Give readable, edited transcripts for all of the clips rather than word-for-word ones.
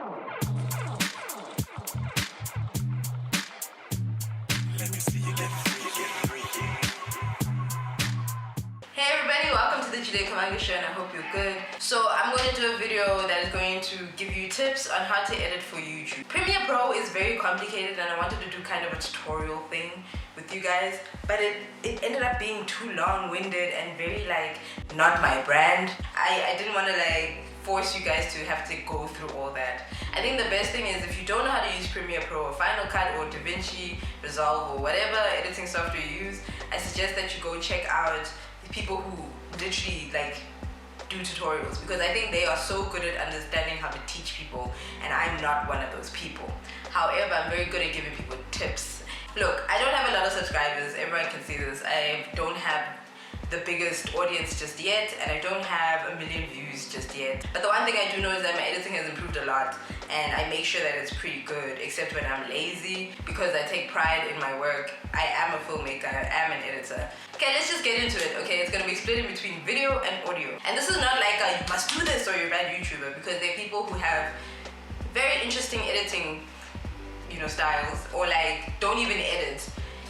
Hey everybody, welcome to the Juliet Kamanga show and I hope you're good. So I'm going to do a video that is going to give you tips on how to edit for YouTube. Premiere Pro is very complicated and I wanted to do kind of a tutorial thing with you guys, but it ended up being too long-winded and very not my brand. I didn't want to force you guys to have to go through all that. I think the best thing is if you don't know how to use Premiere Pro or Final Cut or DaVinci Resolve or whatever editing software you use, I suggest that you go check out people who literally do tutorials, because I think they are so good at understanding how to teach people and I'm not one of those people. However, I'm very good at giving people tips. Look, I don't have a lot of subscribers, everyone can see this. I don't have the biggest audience just yet and I don't have 1 million views just yet. But the one thing I do know is that my editing has improved a lot and I make sure that it's pretty good, except when I'm lazy, because I take pride in my work. I am a filmmaker, I am an editor. Okay, let's just get into it, okay? It's gonna be split in between video and audio. And this is not like you must do this or you're a bad YouTuber, because there are people who have very interesting editing, styles, or don't even edit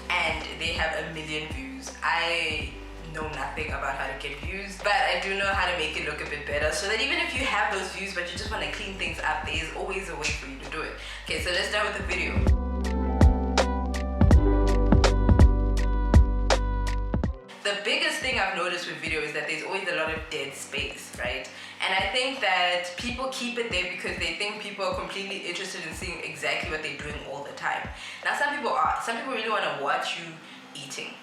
and they have 1 million views. I know nothing about how to get views, but I do know how to make it look a bit better, so that even if you have those views but you just want to clean things up, there is always a way for you to do it. Okay, so let's start with the video. The biggest thing I've noticed with video is that there's always a lot of dead space, right? And I think that people keep it there because they think people are completely interested in seeing exactly what they're doing all the time. Now some people are. Some people really want to watch you eating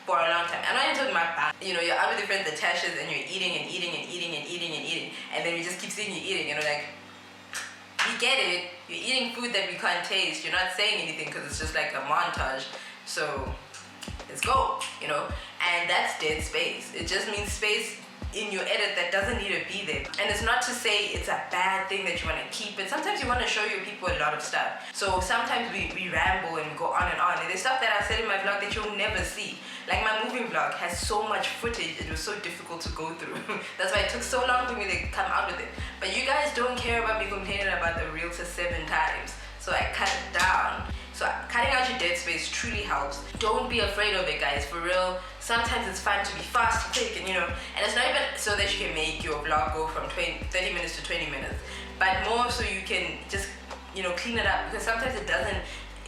for a long time. I'm not even talking about, you're out with your friends at Tasha's and you're eating and eating and eating and eating and eating, and then you just keep seeing you eating, we get it, you're eating food that we can't taste, you're not saying anything because it's just like a montage, so let's go, and that's dead space. It just means space in your edit that doesn't need to be there. And it's not to say it's a bad thing that you want to keep it. Sometimes you want to show your people a lot of stuff. So sometimes we ramble and go on and on. And there's stuff that I said in my vlog that you'll never see. Like my moving vlog has so much footage, it was so difficult to go through. That's why it took so long for me to come out with it. But you guys don't care about me complaining about the reel to 7 times. So I cut it down. So cutting out your dead space truly helps. Don't be afraid of it, guys, for real. Sometimes it's fun to be fast, quick, and and it's not even so that you can make your vlog go from 30 minutes to 20 minutes, but more so you can just, clean it up, because sometimes it doesn't.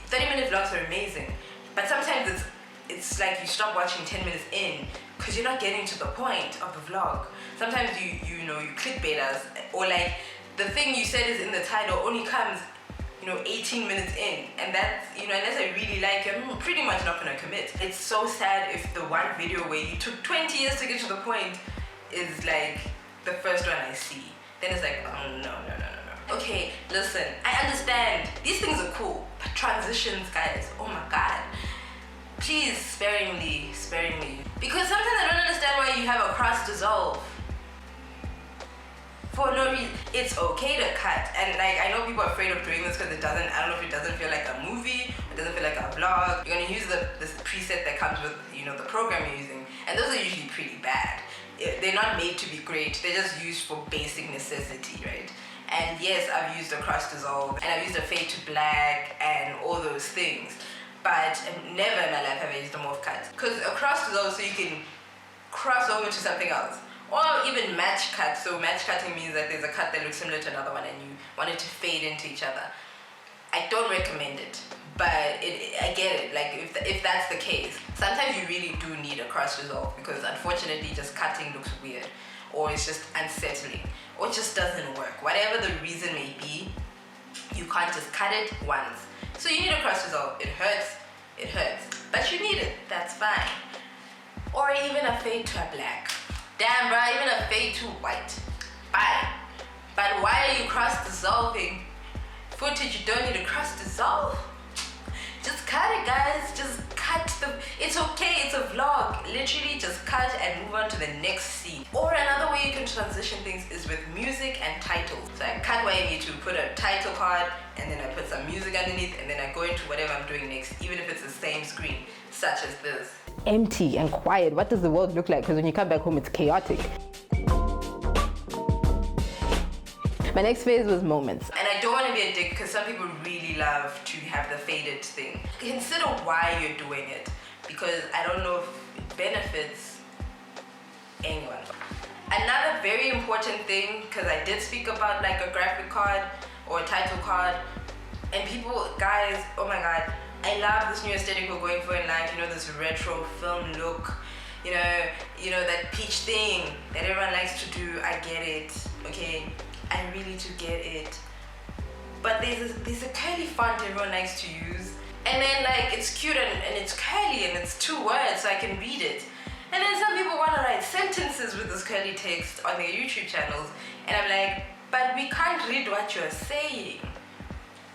30-minute vlogs are amazing, but sometimes it's like you stop watching 10 minutes in because you're not getting to the point of the vlog. Sometimes you clickbait us, or the thing you said is in the title only comes 18 minutes in, and that's, unless I really like it, I'm pretty much not gonna commit. It's so sad if the one video where you took 20 years to get to the point is the first one I see. Then it's oh no. Okay, listen, I understand, these things are cool, but transitions, guys, oh my god. Please, sparingly. Because sometimes I don't understand why you have a cross dissolve. For no reason. It's okay to cut, and I know people are afraid of doing this because I don't know if it doesn't feel like a movie, it doesn't feel like a vlog. You're gonna use this preset that comes with the program you're using, and those are usually pretty bad. They're not made to be great, they're just used for basic necessity, right? And yes, I've used a cross dissolve and I've used a fade to black and all those things, but never in my life have I used a Morph Cuts, because a cross dissolve so you can cross over to something else. Or even match cut. So match cutting means that there's a cut that looks similar to another one and you want it to fade into each other. I don't recommend it, but I get it, if that's the case. Sometimes you really do need a cross dissolve because unfortunately just cutting looks weird, or it's just unsettling, or it just doesn't work. Whatever the reason may be, you can't just cut it once. So you need a cross dissolve. It hurts, but you need it, that's fine. Or even a fade to a black. Damn, bro, even a fade to white. Fine. But why are you cross dissolving footage you don't need to cross dissolve? Just cut it, guys. Just cut it's okay, it's a vlog. Literally just cut and move on to the next scene. Or another way you can transition things is with music and titles. So I cut where I need to put a title card, and then I put some music underneath, and then I go into whatever I'm doing next, even if it's the same screen, such as this. Empty and quiet. What does the world look like? Because when you come back home, it's chaotic. My next phase was moments. And I don't want to be a dick because some people really love to have the faded thing. Consider why you're doing it, because I don't know if it benefits anyone. Another very important thing, because I did speak about like a graphic card or a title card, and people, guys, oh my god, I love this new aesthetic we're going for in life, you know, this retro film look, you know that peach thing that everyone likes to do. I get it, okay, I really do get it. But there's a curly font everyone likes to use, and then like it's cute and it's curly and it's 2 words so I can read it. And then some people want to write sentences with this curly text on their YouTube channels, and I'm like, but we can't read what you're saying.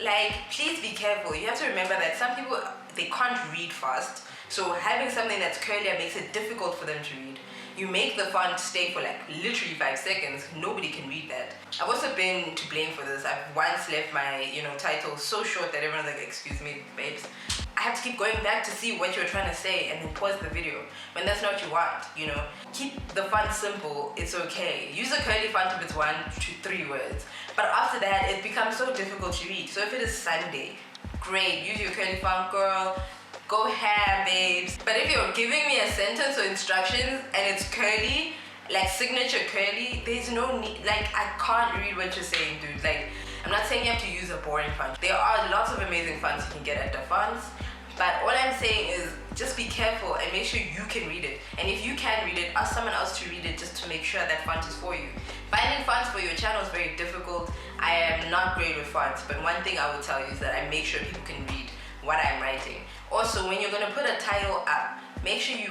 Like, please be careful. You have to remember that some people, they can't read fast, so having something that's curlier makes it difficult for them to read. You make the font stay for like literally 5 seconds, nobody can read that. I've also been to blame for this. I've once left my, title so short that everyone's like, excuse me, babes. I have to keep going back to see what you're trying to say and then pause the video when that's not what you want, Keep the font simple, it's okay. Use a curly font if it's 1 to 3 words. But after that, it becomes so difficult to read. So if it is Sunday, great, use your curly font, girl. Go ham, babes. But if you're giving me a sentence or instructions and it's curly, like signature curly, there's no need, like I can't read what you're saying, dude. Like, I'm not saying you have to use a boring font. There are lots of amazing fonts you can get at the fonts, but all I'm saying is just be careful and make sure you can read it. And if you can read it, ask someone else to read it just to make sure that font is for you. Finding fonts for your channel is very difficult. I am not great with fonts, but one thing I will tell you is that I make sure people can read what I'm writing. Also, when you're gonna put a title up, make sure you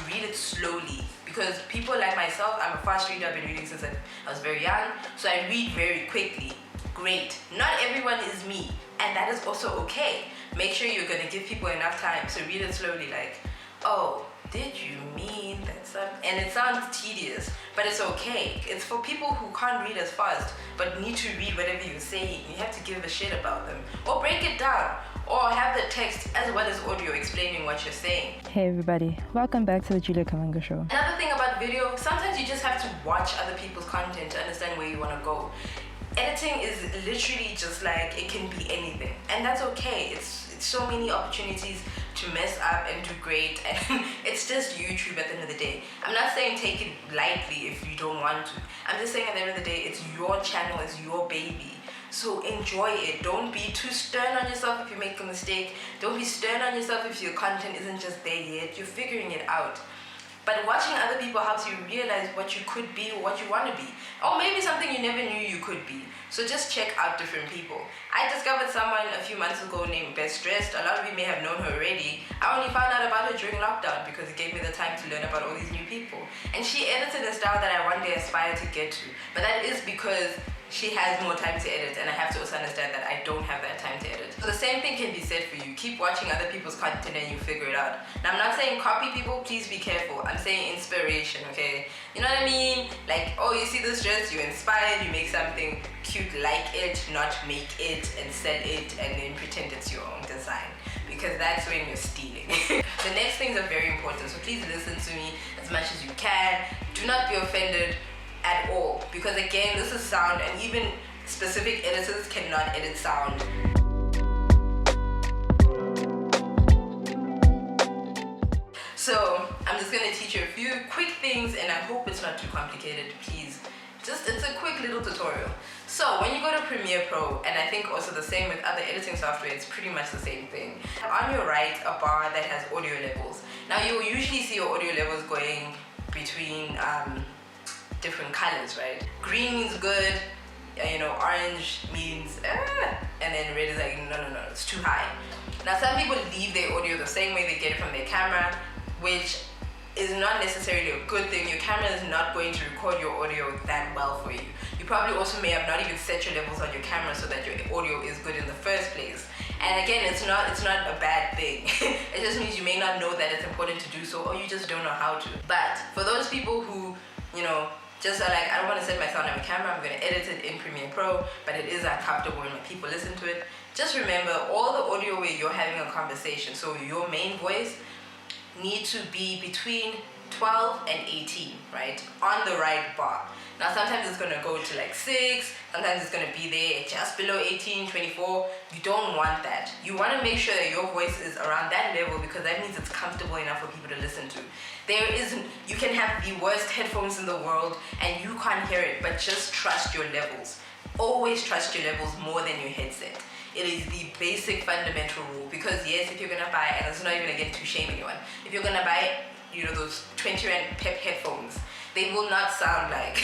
read it slowly, because people like myself, I'm a fast reader. I've been reading since I was very young, so I read very quickly. Great. Not everyone is me, and that is also okay. Make sure you're gonna give people enough time, so read it slowly, like, oh, did you mean that something? And it sounds tedious, but it's okay. It's for people who can't read as fast, but need to read whatever you're saying. You have to give a shit about them, or break it down, or have the text as well as audio explaining what you're saying. Hey everybody, welcome back to the Juliet Kamanga show. Another thing about video, sometimes you just have to watch other people's content to understand where you want to go. Editing is literally just like, it can be anything, and that's okay. It's so many opportunities to mess up and do great, and it's just YouTube at the end of the day. I'm not saying take it lightly if you don't want to. I'm just saying at the end of the day, it's your channel, it's your baby. So enjoy it. Don't be too stern on yourself if you make a mistake. Don't be stern on yourself if your content isn't just there yet. You're figuring it out. But watching other people helps you realize what you could be or what you want to be. Or maybe something you never knew you could be. So just check out different people. I discovered someone a few months ago named Best Dressed. A lot of you may have known her already. I only found out about her during lockdown because it gave me the time to learn about all these new people. And she edited a style that I one day aspire to get to. But that is because she has more time to edit, and I have to also understand that I don't have that time to edit. So the same thing can be said for you. Keep watching other people's content and you figure it out. Now, I'm not saying copy people, please be careful. I'm saying inspiration, okay? You know what I mean? Like, oh, you see this dress, you're inspired, you make something cute like it, not make it and sell it and then pretend it's your own design. Because that's when you're stealing. The next things are very important, so please listen to me as much as you can. Do not be offended at all, because again, this is sound, and even specific editors cannot edit sound. So I'm just gonna teach you a few quick things, and I hope it's not too complicated, please. It's a quick little tutorial. So when you go to Premiere Pro, and I think also the same with other editing software, it's pretty much the same thing. On your right, a bar that has audio levels. Now you'll usually see your audio levels going between different colors, right? Green means good, orange means and then red is like no, it's too high. Now some people leave their audio the same way they get it from their camera, which is not necessarily a good thing. Your camera is not going to record your audio that well for you. You probably also may have not even set your levels on your camera so that your audio is good in the first place. And again, it's not a bad thing. It just means you may not know that it's important to do so, or you just don't know how to. But for those people who, just are like, I don't want to set my sound on my camera, I'm going to edit it in Premiere Pro, but it is uncomfortable when people listen to it. Just remember, all the audio where you're having a conversation, so your main voice need to be between 12 and 18, right? On the right bar. Now sometimes it's gonna go to like 6, sometimes it's gonna be there just below 18, 24. You don't want that. You wanna make sure that your voice is around that level because that means it's comfortable enough for people to listen to. You can have the worst headphones in the world and you can't hear it, but just trust your levels. Always trust your levels more than your headset. It is the basic fundamental rule because yes, if you're gonna buy, and it's not even again to shame anyone, if you're gonna buy, those 20 rand pep headphones, they will not sound like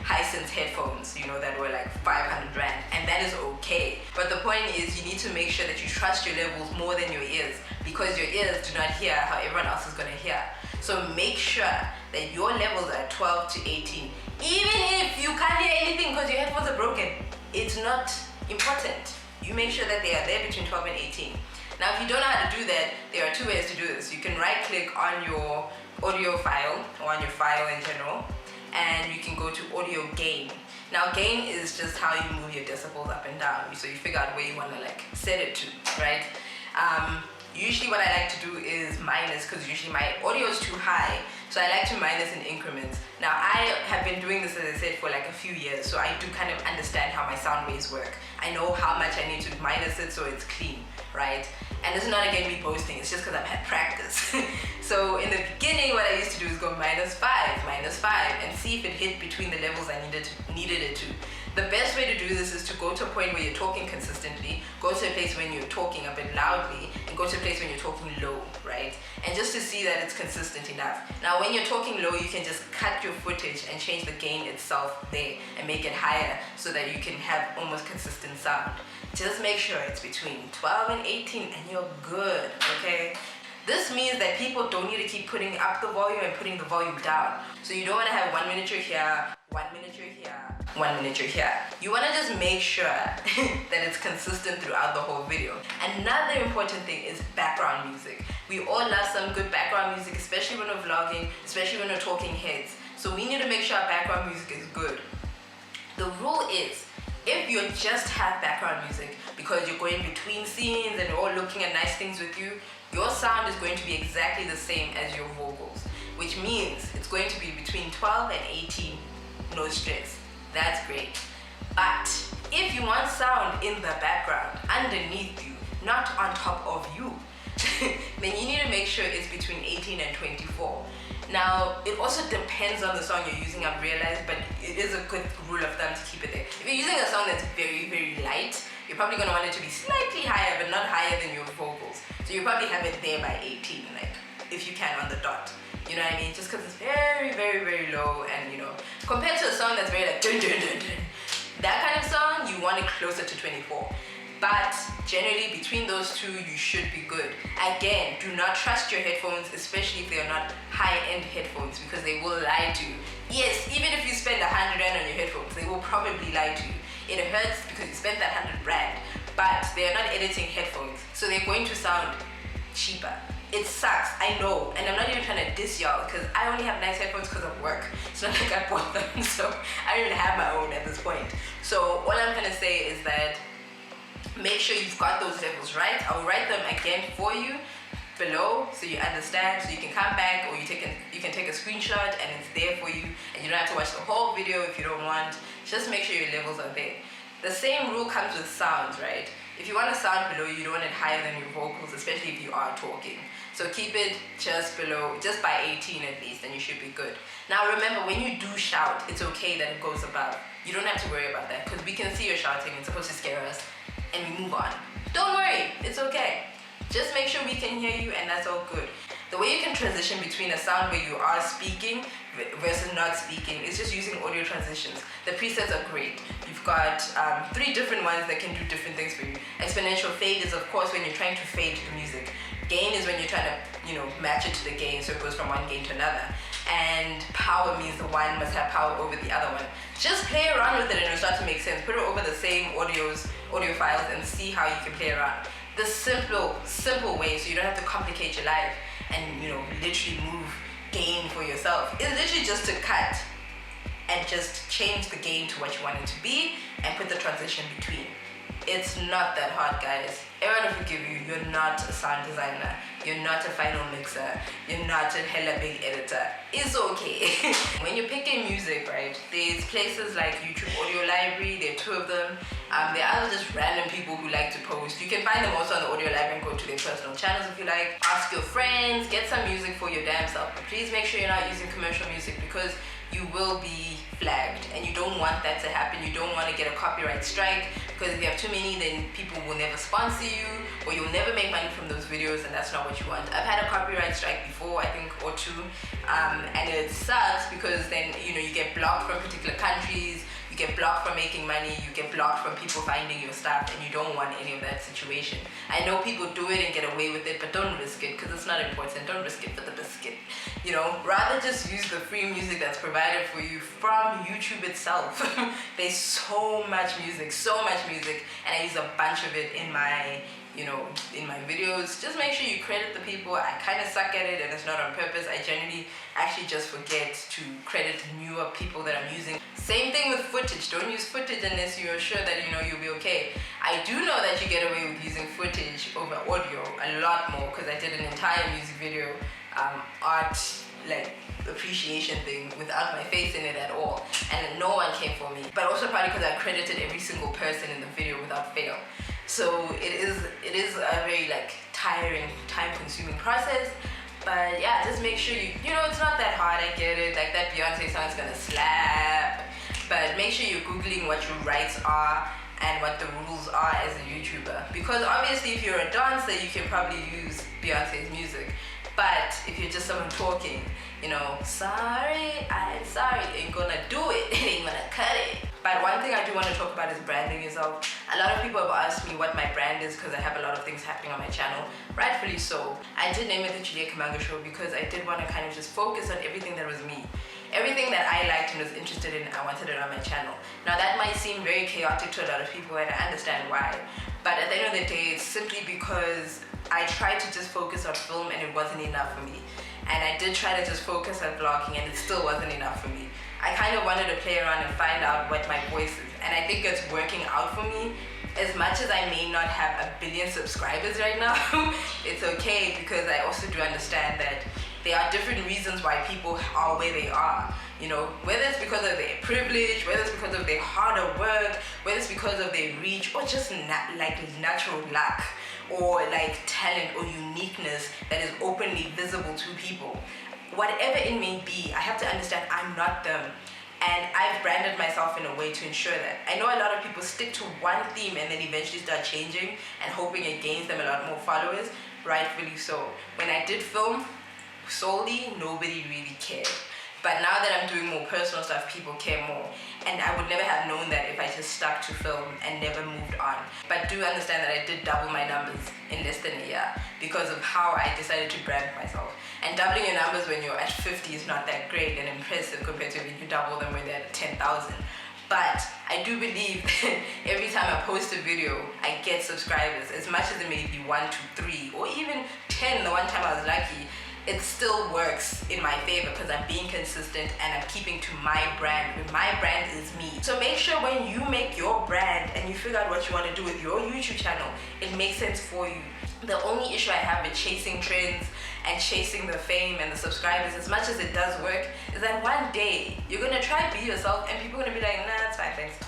Hisense headphones, that were like 500 rand, and that is okay. But the point is, you need to make sure that you trust your levels more than your ears because your ears do not hear how everyone else is gonna hear. So make sure that your levels are 12 to 18. Even if you can't hear anything because your headphones are broken, it's not important. You make sure that they are there between 12 and 18. Now, if you don't know how to do that, there are 2 ways to do this. You can right click on your audio file or on your file in general, and you can go to audio gain. Now, gain is just how you move your decibels up and down. So you figure out where you want to set it to, right? Usually what I like to do is minus because usually my audio is too high. So I like to minus in increments. Now I have been doing this, as I said, for a few years. So I do kind of understand how my sound waves work. I know how much I need to minus it so it's clean, right? And this is not again me boasting, it's just because I've had practice. So in the beginning, what I used to do is go -5, and see if it hit between the levels I needed it to. The best way to do this is to go to a point where you're talking consistently, go to a place when you're talking a bit loudly, and go to a place when you're talking low, right? And just to see that it's consistent enough. Now, when you're talking low, you can just cut your footage and change the gain itself there and make it higher so that you can have almost consistent sound. Just make sure it's between 12 and 18 and you're good, okay? This means that people don't need to keep putting up the volume and putting the volume down. So you don't want to have 1 miniature here, 1 miniature here, 1 miniature here. You want to just make sure that it's consistent throughout the whole video. Another important thing is background music. We all love some good background music, especially when we're vlogging, especially when we're talking heads. So we need to make sure our background music is good. The rule is, if you just have background music because you're going between scenes and you're all looking at nice things with you, your sound is going to be exactly the same as your vocals, which means it's going to be between 12 and 18, no stress. That's great. But if you want sound in the background, underneath you, not on top of you, then you need to make sure it's between 18 and 24. Now, it also depends on the song you're using, I've realized, but it is a good rule of thumb to keep it there. If you're using a song that's very, very light, you're probably going to want it to be slightly higher, but not higher than your vocals. So you probably have it there by 18, if you can, on the dot. You know what I mean? Just because it's very, very, very low, and compared to a song that's very dun, dun, dun, dun, that kind of song, you want it closer to 24. But generally, between those two, you should be good. Again, do not trust your headphones, especially if they are not high-end headphones, because they will lie to you. Yes, even if you spend 100 rand on your headphones, they will probably lie to you. It hurts because you spent that 100 rand, but they are not editing headphones, so they're going to sound cheaper. It sucks, I know, and I'm not even trying to diss y'all because I only have nice headphones because of work. It's not like I bought them, so I don't even have my own at this point. So all I'm trying to say is that make sure you've got those levels right. I'll write them again for you below so you understand, so you can come back, or you can take a screenshot and it's there for you, and you don't have to watch the whole video if you don't want. Just make sure your levels are there. The same rule comes with sounds, right? If you want a sound below, you don't want it higher than your vocals, especially if you are talking. So keep it just below, just by 18 at least, and you should be good. Now remember, when you do shout, it's okay that it goes above. You don't have to worry about that because we can see you're shouting. It's supposed to scare us, and we move on. Don't worry, it's okay. Just make sure we can hear you, and that's all good. The way you can transition between a sound where you are speaking versus not speaking is just using audio transitions. The presets are great. You've got 3 different ones that can do different things for you. Exponential fade is, of course, when you're trying to fade the music. Gain is when you're trying to, match it to the gain, so it goes from one gain to another. And power means the one must have power over the other one. Just play around with it and it'll start to make sense. Put it over the same audio files and see how you can play around. The simple way, so you don't have to complicate your life and literally move gain for yourself. It's literally just to cut and just change the gain to what you want it to be and put the transition between. It's not that hard, guys. Everyone will forgive you. You're not a sound designer. You're not a final mixer. You're not a hella big editor. It's okay. When you're picking music, right, there's places like YouTube Audio Library. There are 2 of them. There are just random people who like to post. You can find them also on the Audio Library and go to their personal channels if you like. Ask your friends. Get some music for your damn self. But please make sure you're not using commercial music because you will be flagged, and you don't want that to happen. You don't want to get a copyright strike, because if you have too many, then people will never sponsor you, or you'll never make money from those videos, and that's not what you want. I've had a copyright strike before, I think, or 2, and it sucks because then you get blocked from particular countries. You get blocked from making money, you get blocked from people finding your stuff, and you don't want any of that situation. I know people do it and get away with it, but don't risk it because it's not important. Don't risk it for the biscuit. Rather just use the free music that's provided for you from YouTube itself. There's so much music, and I use a bunch of it in my in my videos. Just make sure you credit the people. I kind of suck at it, and it's not on purpose. I generally actually just forget to credit newer people that I'm using. Same thing with footage. Don't use footage unless you're sure that you'll be okay. I do know that you get away with using footage over audio a lot more, because I did an entire music video, art appreciation thing without my face in it at all, and no one came for me. But also probably because I credited every single person in the video without fail. So it is a very tiring, time-consuming process. But yeah, just make sure it's not that hard. I get it. Like that Beyonce song is gonna slap, but make sure you're googling what your rights are and what the rules are as a YouTuber. Because obviously, if you're a dancer, you can probably use Beyonce's music. But if you're just someone talking, sorry, I'm sorry, ain't gonna do it. It ain't gonna cut it. But one thing I do want to talk about is branding yourself. A lot of people have asked me what my brand is because I have a lot of things happening on my channel. Rightfully so. I did name it the Juliet Kamanga Show because I did want to kind of just focus on everything that was me. Everything that I liked and was interested in, I wanted it on my channel. Now that might seem very chaotic to a lot of people, and I understand why. But at the end of the day, it's simply because I tried to just focus on film and it wasn't enough for me. And I did try to just focus on vlogging and it still wasn't enough for me. I kind of wanted to play around and find out what my voice is. And I think it's working out for me. As much as I may not have 1 billion subscribers right now, it's okay, because I also do understand that there are different reasons why people are where they are. Whether it's because of their privilege, whether it's because of their harder work, whether it's because of their reach, or just natural luck, or talent or uniqueness that is openly visible to people. Whatever it may be, I have to understand I'm not them. And I've branded myself in a way to ensure that. I know a lot of people stick to one theme and then eventually start changing and hoping it gains them a lot more followers. Rightfully so. When I did film solely, nobody really cared. But now that I'm doing more personal stuff, people care more. And I would never have known that if I just stuck to film and never moved on. But do understand that I did double my numbers in less than a year because of how I decided to brand myself. And doubling your numbers when you're at 50 is not that great and impressive compared to when you double them when they're at 10,000. But I do believe that every time I post a video, I get subscribers. As much as it may be 1, 2, 3, or even 10 the one time I was lucky, it still works in my favor because I'm being consistent and I'm keeping to my brand. My brand is me. So make sure when you make your brand and you figure out what you want to do with your YouTube channel, it makes sense for you. The only issue I have with chasing trends and chasing the fame and the subscribers, as much as it does work, is that one day you're gonna try to be yourself and people are gonna be like, nah, it's fine, thanks.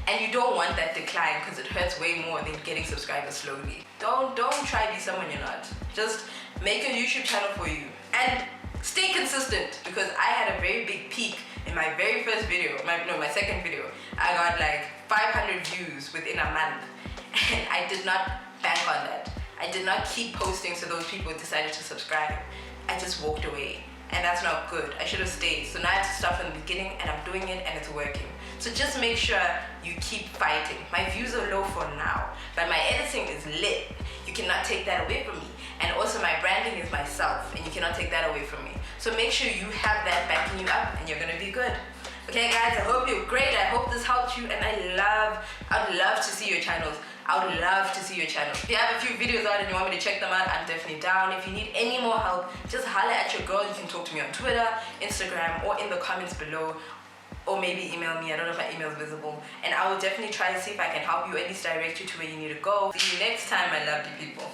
And you don't want that decline because it hurts way more than getting subscribers slowly. Don't try to be someone you're not. Just make a YouTube channel for you and stay consistent, because I had a very big peak in my very first video, my second video. I got 500 views within a month, and I did not bank on that. I did not keep posting so those people decided to subscribe. I just walked away, and that's not good. I should have stayed. So now I have to start from the beginning, and I'm doing it and it's working. So just make sure you keep fighting. My views are low for now, but my editing is lit. You cannot take that away from me. And also my branding is myself, and you cannot take that away from me. So make sure you have that backing you up and you're gonna be good. Okay guys, I hope you're great. I hope this helped you, and I'd love to see your channels. I would love to see your channel. If you have a few videos out and you want me to check them out, I'm definitely down. If you need any more help, just holler at your girl. You can talk to me on Twitter, Instagram, or in the comments below. or maybe email me. I don't know if my email is visible, and I will definitely try to see if I can help you, at least direct you to where you need to go. See you next time, my lovely people.